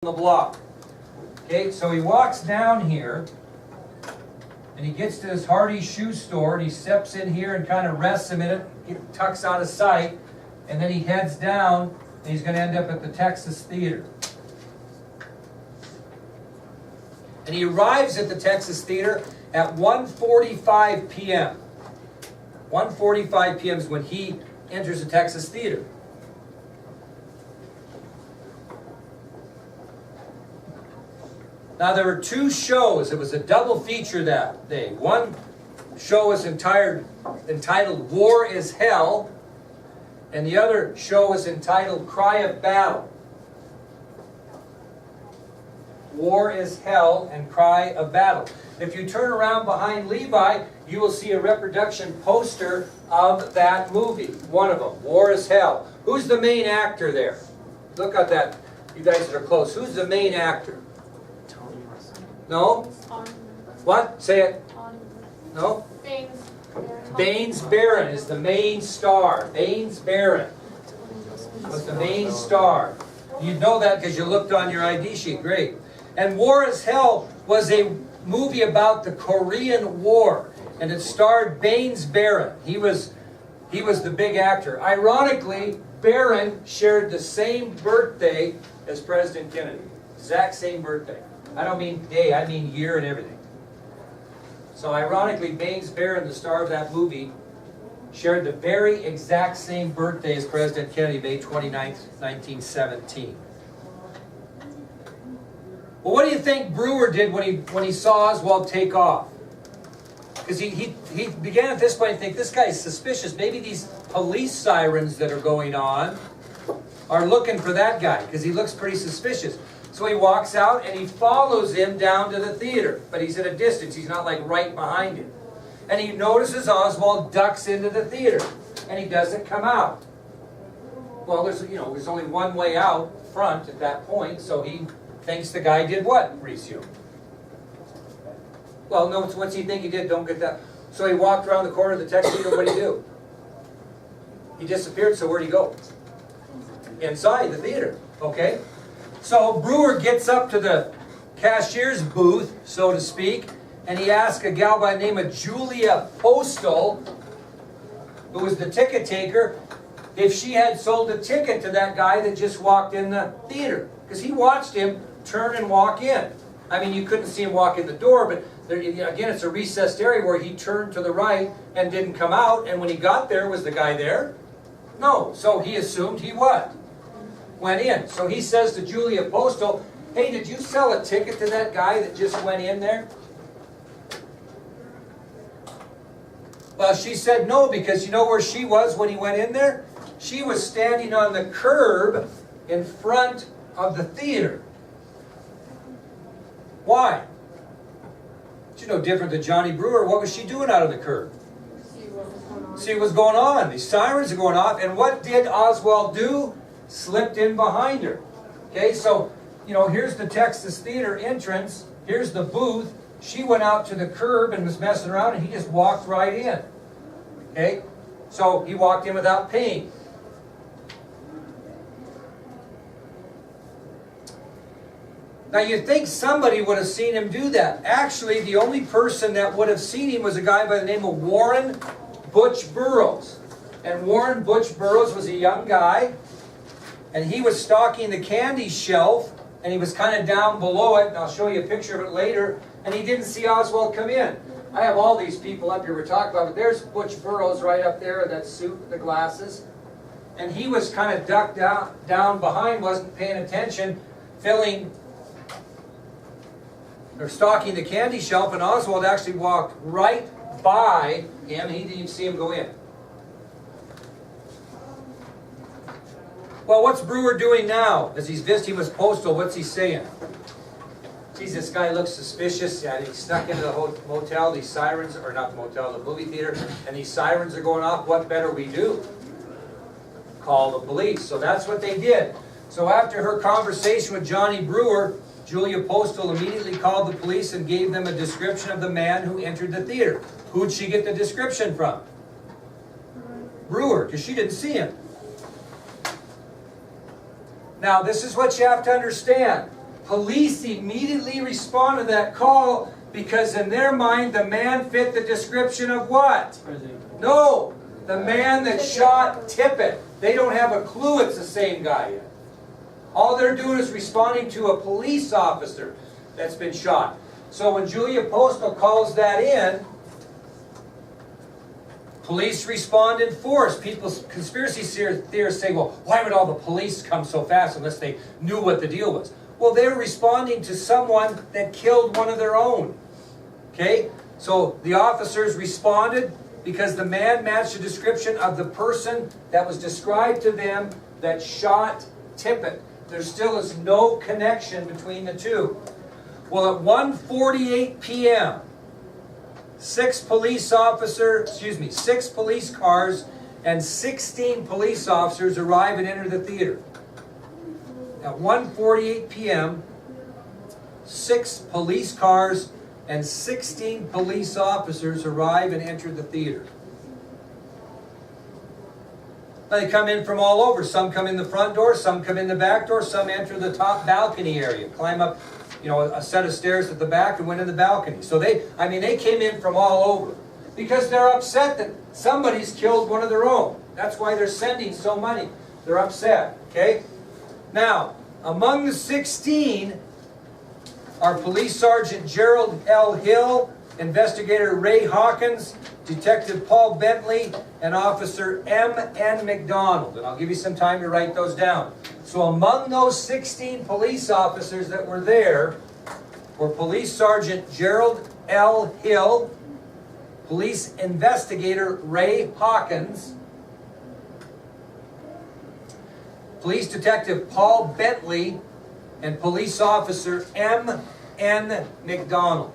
the block. Okay, so he walks down here and he gets to this Hardy shoe store and he steps in here and kind of rests a minute, tucks out of sight, and then he heads down and he's going to end up at the Texas Theater. And he arrives at the Texas Theater at 1:45 p.m. 1:45 p.m. is when he enters the Texas Theater. Now there were two shows. It was a double feature that day. One show was entitled War is Hell, and the other show was entitled Cry of Battle. War is Hell and Cry of Battle. If you turn around behind Levi, you will see a reproduction poster of that movie. One of them, War is Hell. Who's the main actor there? Look at that. You guys that are close. Who's the main actor? No? What? Say it. No? Baines Barron is the main star. Baines Barron was the main star. You know that because you looked on your ID sheet. Great. And War is Hell was a movie about the Korean War, and it starred Baines Barron. He was the big actor. Ironically, Barron shared the same birthday as President Kennedy. Exact same birthday. I don't mean day, I mean year and everything. So ironically, Baines Barron, the star of that movie, shared the very exact same birthday as President Kennedy, May 29th, 1917. Well, what do you think Brewer did when he saw Oswald take off? Because he began at this point to think, this guy's suspicious. Maybe these police sirens that are going on are looking for that guy, because he looks pretty suspicious. So he walks out and he follows him down to the theater. But he's at a distance. He's not like right behind him. And he notices Oswald ducks into the theater. And he doesn't come out. Well, there's only one way out front at that point. So he thinks the guy did what, Recio? Well, no, what's he think he did? Don't get that. So he walked around the corner of the Texas Theater. What did he do? He disappeared. So where'd he go? Inside the theater. Okay? So Brewer gets up to the cashier's booth, so to speak, and he asks a gal by the name of Julia Postal, who was the ticket taker, if she had sold a ticket to that guy that just walked in the theater. Because he watched him turn and walk in. I mean, you couldn't see him walk in the door, but there, again, it's a recessed area where he turned to the right and didn't come out, and when he got there, was the guy there? No. So he assumed he what? Went in. So he says to Julia Postal, hey, did you sell a ticket to that guy that just went in there? Well, she said no, because you know where she was when he went in there? She was standing on the curb in front of the theater. Why? She's no different than Johnny Brewer. What was she doing out on the curb? See what's going on. These sirens are going off. And what did Oswald do? Slipped in behind her. Okay, so, here's the Texas Theater entrance. Here's the booth. She went out to the curb and was messing around, and he just walked right in. Okay, so he walked in without paying. Now you'd think somebody would have seen him do that. Actually, the only person that would have seen him was a guy by the name of Warren Butch Burroughs. And Warren Butch Burroughs was a young guy. And he was stocking the candy shelf, and he was kind of down below it, and I'll show you a picture of it later, and he didn't see Oswald come in. I have all these people up here we're talking about, but there's Butch Burroughs right up there in that suit with the glasses. And he was kind of ducked down behind, wasn't paying attention, stocking the candy shelf, and Oswald actually walked right by him, and he didn't even see him go in. Well, what's Brewer doing now? As he's visiting with Postal, what's he saying? Geez, this guy looks suspicious. Yeah, he snuck into the motel. These sirens, or not the motel, the movie theater, and these sirens are going off. What better we do? Call the police. So that's what they did. So after her conversation with Johnny Brewer, Julia Postal immediately called the police and gave them a description of the man who entered the theater. Who'd she get the description from? Brewer, because she didn't see him. Now, this is what you have to understand. Police immediately respond to that call because in their mind the man fit the description of what? No, the man that shot Tippit. They don't have a clue it's the same guy yet. All they're doing is responding to a police officer that's been shot. So when Julia Postal calls that in, police respond in force. People's conspiracy theorists say, well, why would all the police come so fast unless they knew what the deal was? Well, they were responding to someone that killed one of their own. Okay? So the officers responded because the man matched the description of the person that was described to them that shot Tippit. There still is no connection between the two. Well, at 1:48 p.m., 6 police cars and 16 police officers arrive and enter the theater. At 1:48 p.m., 6 police cars and 16 police officers arrive and enter the theater. Now, they come in from all over. Some come in the front door, some come in the back door, some enter the top balcony area, climb up, a set of stairs at the back and went in the balcony. So they came in from all over because they're upset that somebody's killed one of their own. That's why they're sending so many. They're upset, okay? Now, among the 16 are Police Sergeant Gerald L. Hill, Investigator Ray Hawkins, Detective Paul Bentley, and Officer M.N. McDonald. And I'll give you some time to write those down. So among those 16 police officers that were there were Police Sergeant Gerald L. Hill, Police Investigator Ray Hawkins, Police Detective Paul Bentley, and Police Officer M.N. McDonald.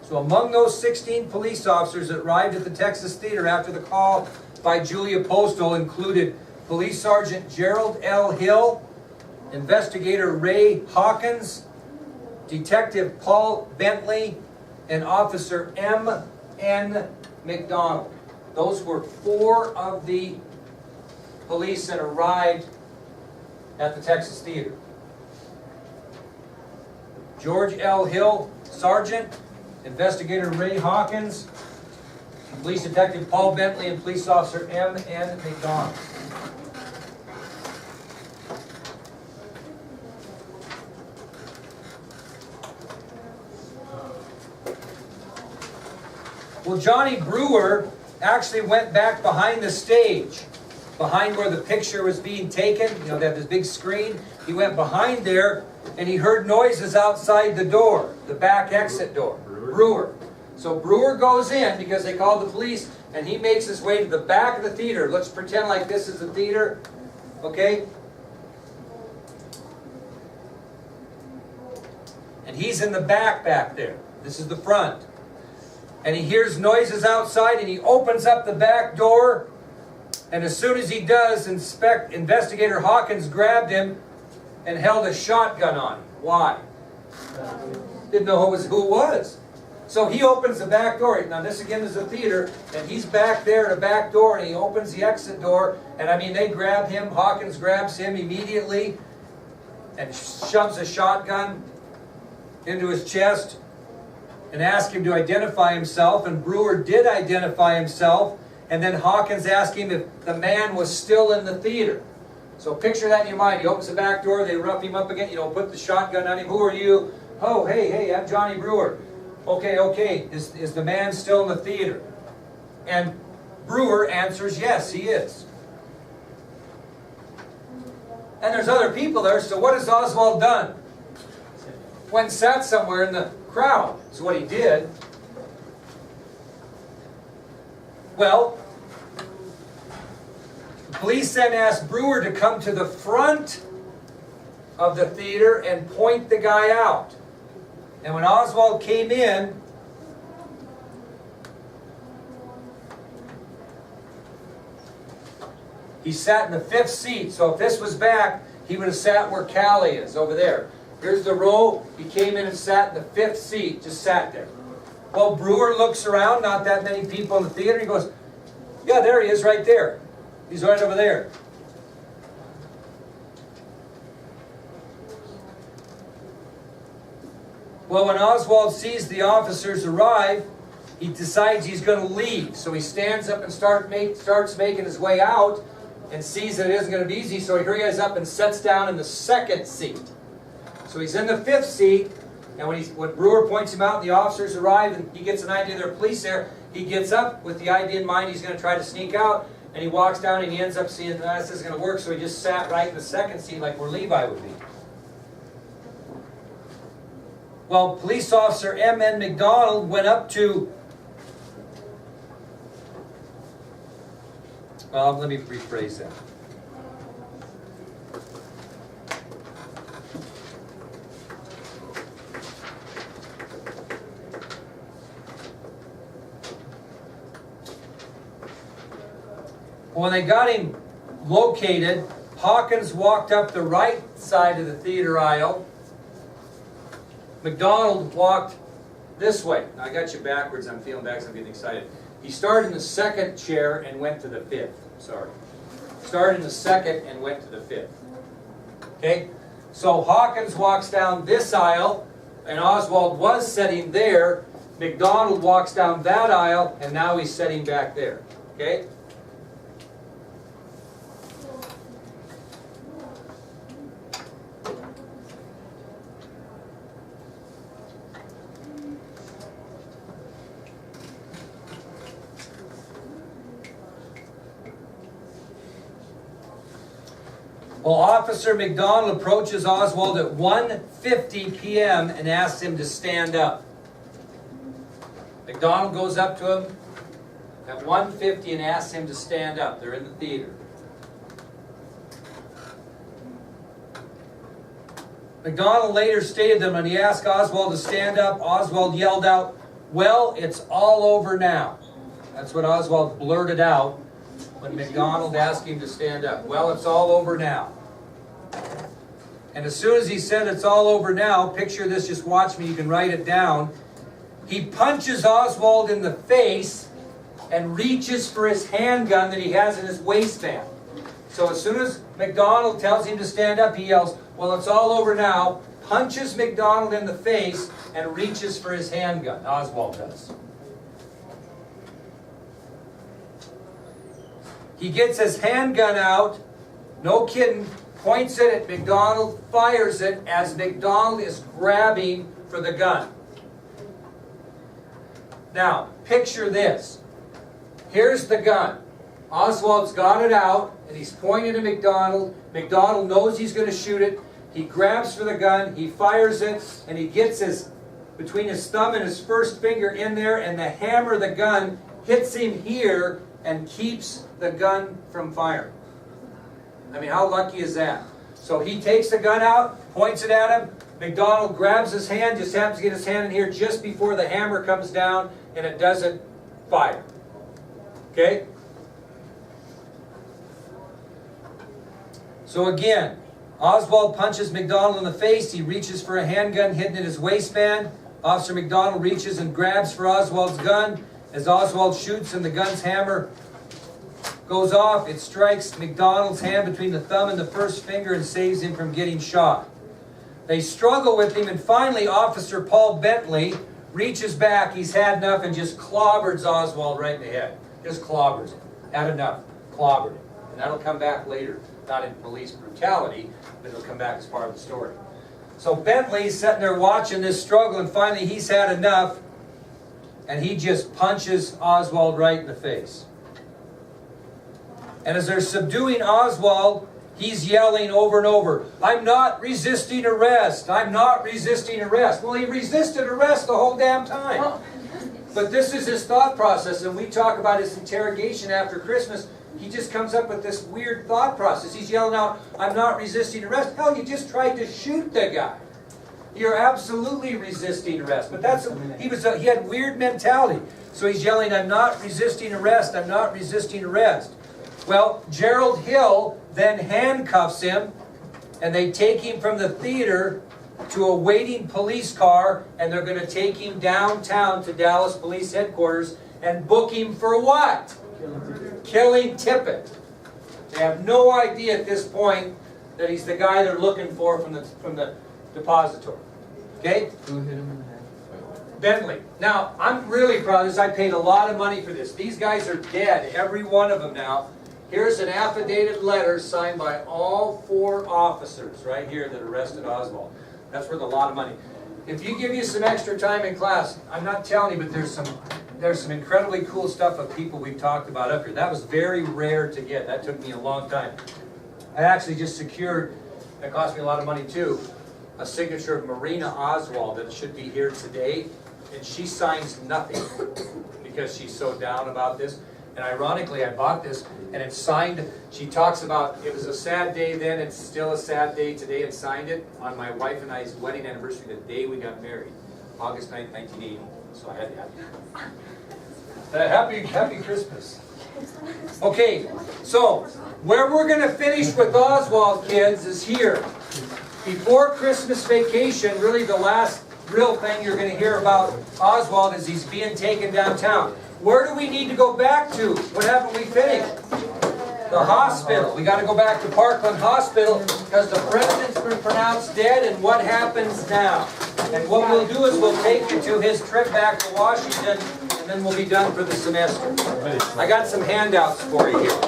So among those 16 police officers that arrived at the Texas Theater after the call by Julia Postal included Police Sergeant Gerald L. Hill, Investigator Ray Hawkins, Detective Paul Bentley, and Officer M.N. McDonald. Those were 4 of the police that arrived at the Texas Theater. George L. Hill, Sergeant, Investigator Ray Hawkins, Police Detective Paul Bentley, and Police Officer M.N. McDonald. Well, Johnny Brewer actually went back behind the stage, behind where the picture was being taken. They have this big screen. He went behind there and he heard noises outside the door, the back exit door. Brewer. So Brewer goes in because they called the police and he makes his way to the back of the theater. Let's pretend like this is the theater, okay? And he's in the back there. This is the front. And he hears noises outside and he opens up the back door. And as soon as he does, Investigator Hawkins grabbed him and held a shotgun on him. Why? Didn't know who it was. So he opens the back door. Now this again is a theater, and he's back there at the back door, and he opens the exit door, and they grab him. Hawkins grabs him immediately and shoves a shotgun into his chest and asks him to identify himself, and Brewer did identify himself, and then Hawkins asked him if the man was still in the theater. So picture that in your mind. He opens the back door, they rough him up again, put the shotgun on him. Who are you? Oh, hey, I'm Johnny Brewer. Okay, is the man still in the theater? And Brewer answers, yes, he is. And there's other people there, so what has Oswald done? Went and sat somewhere in the crowd, is what he did. Well, the police then asked Brewer to come to the front of the theater and point the guy out. And when Oswald came in, he sat in the 5th seat. So if this was back, he would have sat where Callie is, over there. Here's the row. He came in and sat in the 5th seat, just sat there. Well, Brewer looks around, not that many people in the theater. He goes, yeah, there he is right there. He's right over there. Well, when Oswald sees the officers arrive, he decides he's going to leave. So he stands up and starts making his way out and sees that it isn't going to be easy. So he hurries up and sits down in the second seat. So he's in the fifth seat. And when Brewer points him out and the officers arrive and he gets an idea there are police there, he gets up with the idea in mind he's going to try to sneak out. And he walks down and he ends up seeing that this isn't going to work. So he just sat right in the second seat like where Levi would be. Well, police officer M.N. McDonald went up to... Well, let me rephrase that. When they got him located, Hawkins walked up the right side of the theater aisle. McDonald walked this way. Now, I got you backwards. I'm feeling back, so I'm getting excited. He started in the second chair and went to the fifth. Sorry. Started in the second and went to the fifth. Okay? So Hawkins walks down this aisle, and Oswald was sitting there. McDonald walks down that aisle, and now he's sitting back there. Okay? Well, Officer McDonald approaches Oswald at 1:50 p.m. and asks him to stand up. McDonald goes up to him at 1:50 and asks him to stand up. They're in the theater. McDonald later stated that when he asked Oswald to stand up, Oswald yelled out, "Well, it's all over now." That's what Oswald blurted out when McDonald asked him to stand up. "Well, it's all over now." And as soon as he said it's all over now, picture this, just watch me, you can write it down. He punches Oswald in the face and reaches for his handgun that he has in his waistband. So as soon as McDonald tells him to stand up, he yells, "Well, it's all over now," punches McDonald in the face and reaches for his handgun. Oswald does. He gets his handgun out, no kidding, points it at McDonald, fires it as McDonald is grabbing for the gun. Now, picture this. Here's the gun. Oswald's got it out, and he's pointing at McDonald. McDonald knows he's going to shoot it. He grabs for the gun, he fires it, and he gets between his thumb and his first finger in there, and the hammer of the gun hits him here and keeps the gun from firing. I mean, how lucky is that? So he takes the gun out, points it at him. McDonald grabs his hand, just happens to get his hand in here just before the hammer comes down, and it doesn't fire. Okay? So again, Oswald punches McDonald in the face. He reaches for a handgun hidden in his waistband. Officer McDonald reaches and grabs for Oswald's gun. As Oswald shoots and the gun's hammer goes off, it strikes McDonald's hand between the thumb and the first finger and saves him from getting shot. They struggle with him, and finally Officer Paul Bentley reaches back, he's had enough, and just clobbers Oswald right in the head. Just clobbers him. Had enough. Clobbered him. And that'll come back later. Not in police brutality, but it'll come back as part of the story. So Bentley's sitting there watching this struggle, and finally he's had enough, and he just punches Oswald right in the face. And as they're subduing Oswald, he's yelling over and over, "I'm not resisting arrest. I'm not resisting arrest." Well, he resisted arrest the whole damn time. But this is his thought process, and we talk about his interrogation after Christmas. He just comes up with this weird thought process. He's yelling out, "I'm not resisting arrest." Hell, you just tried to shoot the guy. You're absolutely resisting arrest. But he had weird mentality. So he's yelling, "I'm not resisting arrest. I'm not resisting arrest." Well, Gerald Hill then handcuffs him, and they take him from the theater to a waiting police car, and they're going to take him downtown to Dallas Police Headquarters and book him for what? Killing Tippit. They have no idea at this point that he's the guy they're looking for from the depository. Okay? Who hit him in the head? Bentley. Now, I'm really proud of this. I paid a lot of money for this. These guys are dead, every one of them now. Here's an affidavit letter signed by all 4 officers right here that arrested Oswald. That's worth a lot of money. If you give you some extra time in class, I'm not telling you, but there's some incredibly cool stuff of people we've talked about up here. That was very rare to get. That took me a long time. I actually just secured, that cost me a lot of money too, a signature of Marina Oswald that should be here today. And she signs nothing because she's so down about this. And ironically, I bought this and it's signed. She talks about it was a sad day then, it's still a sad day today, and signed it on my wife and I's wedding anniversary, the day we got married, August 9th, 1980. So I had to have it. Happy Christmas. Okay, so where we're going to finish with Oswald, kids, is here. Before Christmas vacation, really the last real thing you're going to hear about Oswald is he's being taken downtown. Where do we need to go back to? What haven't we finished? The hospital. We got to go back to Parkland Hospital because the president's been pronounced dead, and what happens now? And what we'll do is we'll take you to his trip back to Washington, and then we'll be done for the semester. I got some handouts for you here.